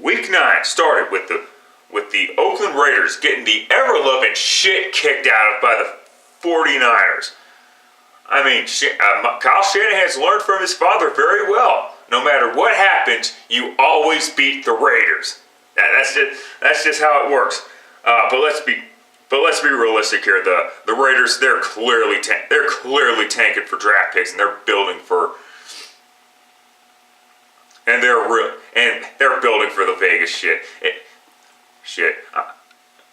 Week 9 started with the Oakland Raiders getting the ever-loving shit kicked out of by the 49ers. I mean, Kyle Shanahan's learned from his father very well. No matter what happens, you always beat the Raiders. That's just how it works. But let's be realistic here. The Raiders, they're clearly tanking for draft picks, and they're building for the Vegas shit.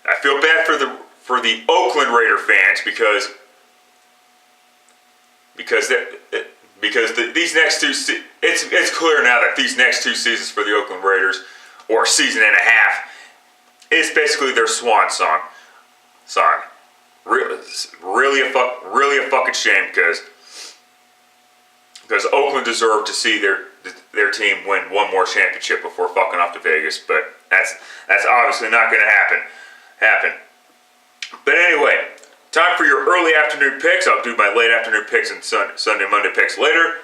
I feel bad for the Oakland Raider fans because these next two it's clear now that these next two seasons for the Oakland Raiders, or season and a half, is basically their swan song. Really a fucking shame because Oakland deserved to see their team win one more championship before fucking off to Vegas, but that's obviously not going to happen. But anyway, time for your early afternoon picks. I'll do my late afternoon picks and Sunday, Monday picks later.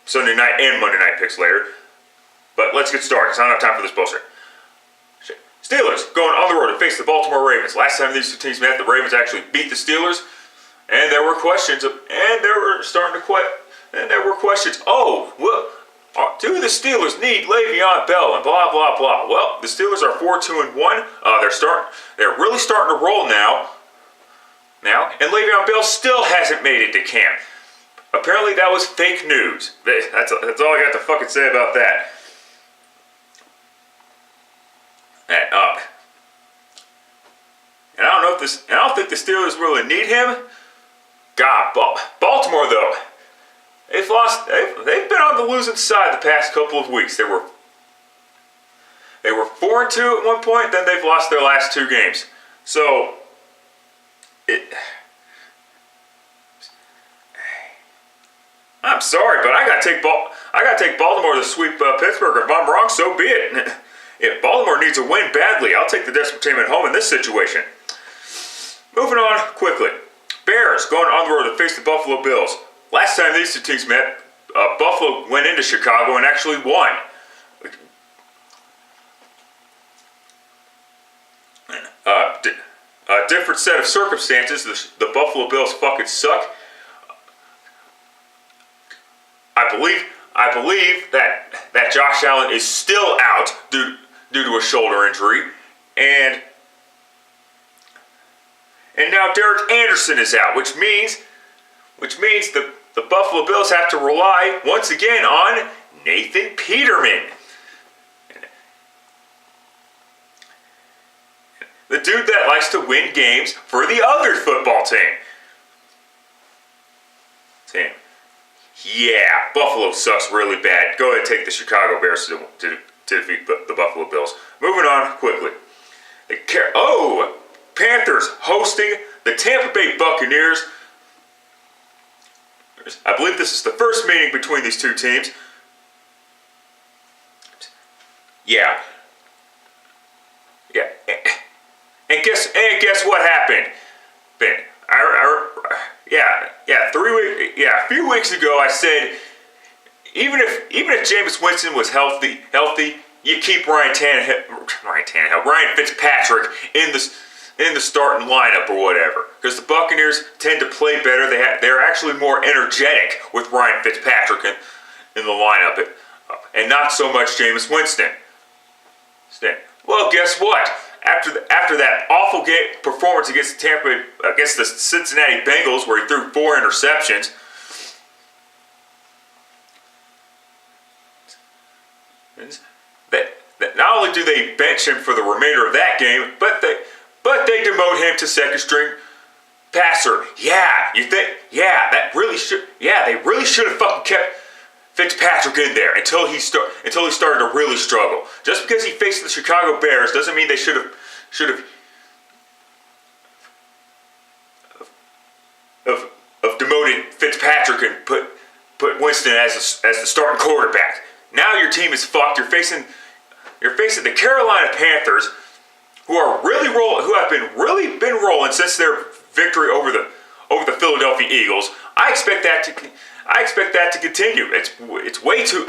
Sunday night and Monday night picks later. But let's get started, because I don't have time for this bullshit. Steelers going on the road to face the Baltimore Ravens. Last time these two teams met, the Ravens actually beat the Steelers, and there were questions, Oh, well, do the Steelers need Le'Veon Bell and blah blah blah? Well, the Steelers are 4-2-1. They're really starting to roll now, and Le'Veon Bell still hasn't made it to camp. Apparently, that was fake news. That's all I got to fucking say about that. And I don't think the Steelers really need him. God, Baltimore though, they've been on the losing side the past couple of weeks. They were 4-2 at one point, then they've lost their last two games. So I'm sorry, but I gotta take Baltimore to sweep Pittsburgh. If I'm wrong, so be it. If Baltimore needs a win badly, I'll take the desperate team at home in this situation. Moving on quickly. Bears going on the road to face the Buffalo Bills. Last time these two teams met, Buffalo went into Chicago and actually won. A different set of circumstances. The Buffalo Bills fucking suck. I believe that Josh Allen is still out due to a shoulder injury, and now Derek Anderson is out, which means the Buffalo Bills have to rely once again on Nathan Peterman, the dude that likes to win games for the other football team. Yeah, Buffalo sucks really bad. Go ahead and take the Chicago Bears to defeat the Buffalo Bills. Moving on quickly. Panthers hosting the Tampa Bay Buccaneers. I believe this is the first meeting between these two teams. Yeah. And guess what happened, Ben? A few weeks ago I said even if Jameis Winston was healthy, you keep Ryan Fitzpatrick in the starting lineup or whatever, because the Buccaneers tend to play better. They're actually more energetic with Ryan Fitzpatrick in the lineup, and not so much Jameis Winston. Well, guess what? After that awful performance against the Cincinnati Bengals, where he threw 4 interceptions, that not only do they bench him for the remainder of that game, but they demote him to second string passer. They really should have fucking kept Fitzpatrick in there until he started to really struggle. Just because he faced the Chicago Bears doesn't mean they should have demoted Fitzpatrick and put Winston as the starting quarterback. Now your team is fucked. You're facing the Carolina Panthers, who have been rolling since their victory over the Philadelphia Eagles. I expect that to continue. It's way too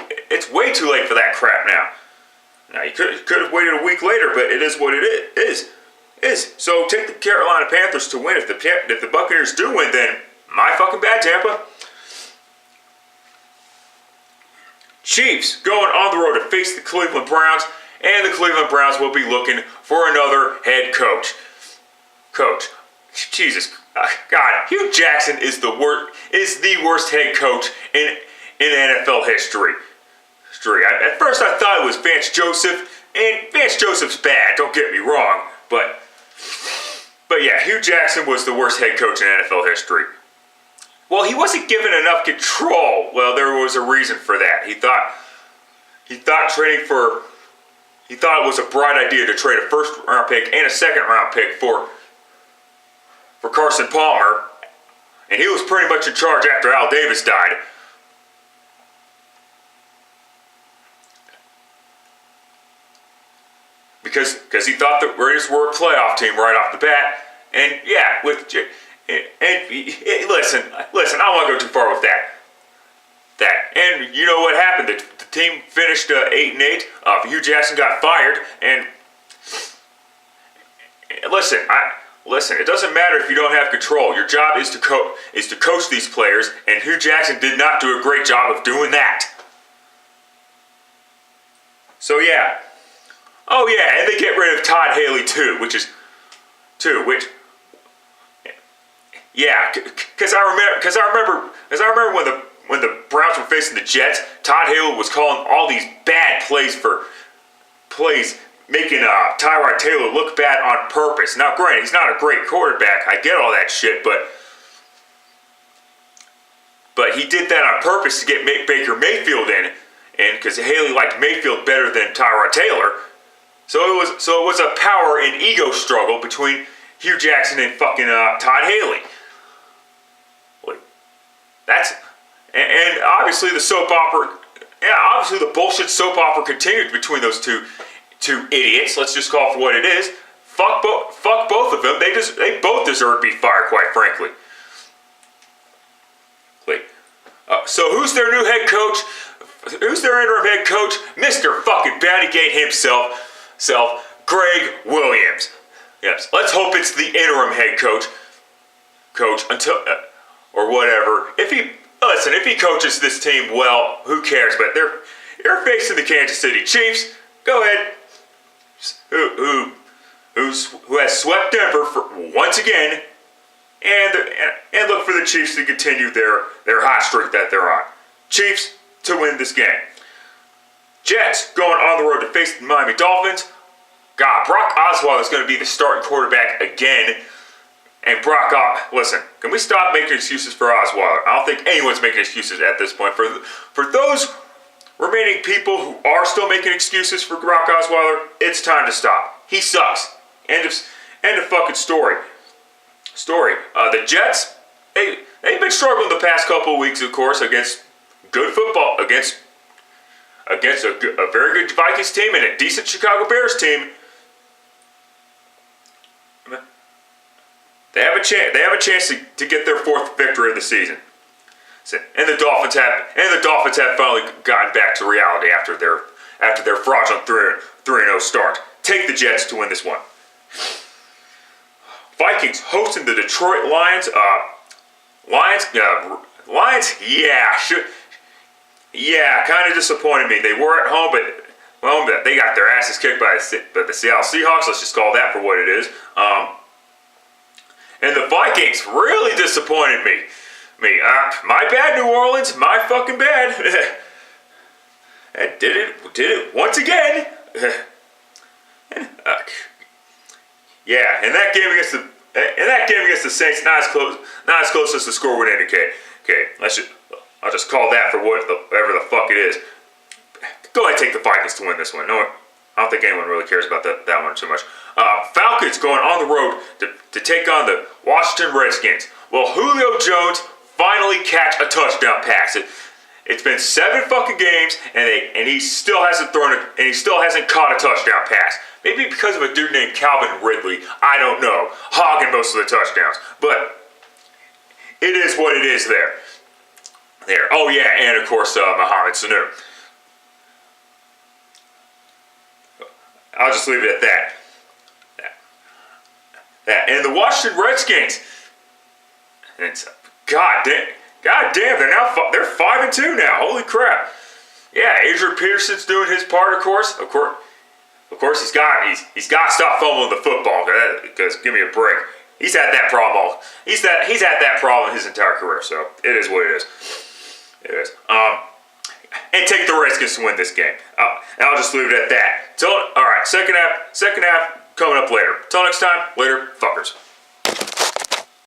late for that crap now. Now, you could have waited a week later, but it is what it is. So take the Carolina Panthers to win. If the Buccaneers do win, then my fucking bad, Tampa. Chiefs going on the road to face the Cleveland Browns, and the Cleveland Browns will be looking for another head coach. Jesus, God, Hugh Jackson is the worst head coach in NFL history. At first, I thought it was Vance Joseph, and Vance Joseph's bad. Don't get me wrong, but yeah, Hugh Jackson was the worst head coach in NFL history. Well, he wasn't given enough control. Well, there was a reason for that. He thought it was a bright idea to trade a first-round pick and a second-round pick for Carson Palmer, and he was pretty much in charge after Al Davis died. Because he thought the Raiders were a playoff team right off the bat, and yeah, listen, I don't want to go too far with that. And you know what happened? The team finished 8-8. Hugh Jackson got fired, and listen, it doesn't matter if you don't have control. Your job is to coach these players, and Hugh Jackson did not do a great job of doing that. So yeah. Oh yeah, and they get rid of Todd Haley too, yeah, because I remember when the Browns were facing the Jets, Todd Haley was calling all these bad plays making Tyrod Taylor look bad on purpose. Now, granted, he's not a great quarterback. I get all that shit, but he did that on purpose to get Baker Mayfield in, and because Haley liked Mayfield better than Tyrod Taylor. So it was a power and ego struggle between Hugh Jackson and fucking Todd Haley. And obviously the soap opera, obviously the bullshit soap opera continued between those two idiots. Let's just call it for what it is. Fuck both of them. They both deserve to be fired, quite frankly. So who's their new head coach? Who's their interim head coach? Mr. fucking Bountygate himself. Greg Williams. Yes, let's hope it's the interim head coach until or whatever. If he coaches this team well, who cares? But they're facing the Kansas City Chiefs. Go ahead. Who has swept Denver once again, and look for the Chiefs to continue their hot streak that they're on. Chiefs to win this game. Jets going on the road to face the Miami Dolphins. God, Brock Osweiler is going to be the starting quarterback again. And listen, can we stop making excuses for Osweiler? I don't think anyone's making excuses at this point. For those remaining people who are still making excuses for Brock Osweiler, it's time to stop. He sucks. End of fucking story. The Jets, they've been struggling the past couple of weeks, of course, against good football, against a very good Vikings team and a decent Chicago Bears team. They have a chance to get their fourth victory of the season. And the Dolphins have finally gotten back to reality after their fraudulent 3-0 start. Take the Jets to win this one. Vikings hosting the Detroit Lions. Lions, yeah, kind of disappointed me. They were at home, but they got their asses kicked by the Seattle Seahawks. Let's just call that for what it is. And the Vikings really disappointed me. My bad, New Orleans. My fucking bad. Did it once again. Yeah, in that game against the Saints, not as close as the score would indicate. Okay, I'll just call that for whatever the fuck it is. Go ahead and take the Vikings to win this one. No, I don't think anyone really cares about that one too much. Falcons going on the road to take on the Washington Redskins. Will Julio Jones finally catch a touchdown pass? It's been 7 fucking games, and he still hasn't caught a touchdown pass. Maybe because of a dude named Calvin Ridley. I don't know. Hogging most of the touchdowns, but it is what it is there. Oh yeah, and of course Mohamed Sanu. I'll just leave it at that. And the Washington Redskins. It's God damn, they're 5-2 now. Holy crap! Yeah, Adrian Peterson's doing his part, of course. Of course, he's got to stop fumbling the football. Because give me a break. He's had that problem. He's had that problem his entire career. So it is what it is. It is. And take the Redskins to win this game. And I'll just leave it at that. All right, second half coming up later. Till next time, later, fuckers.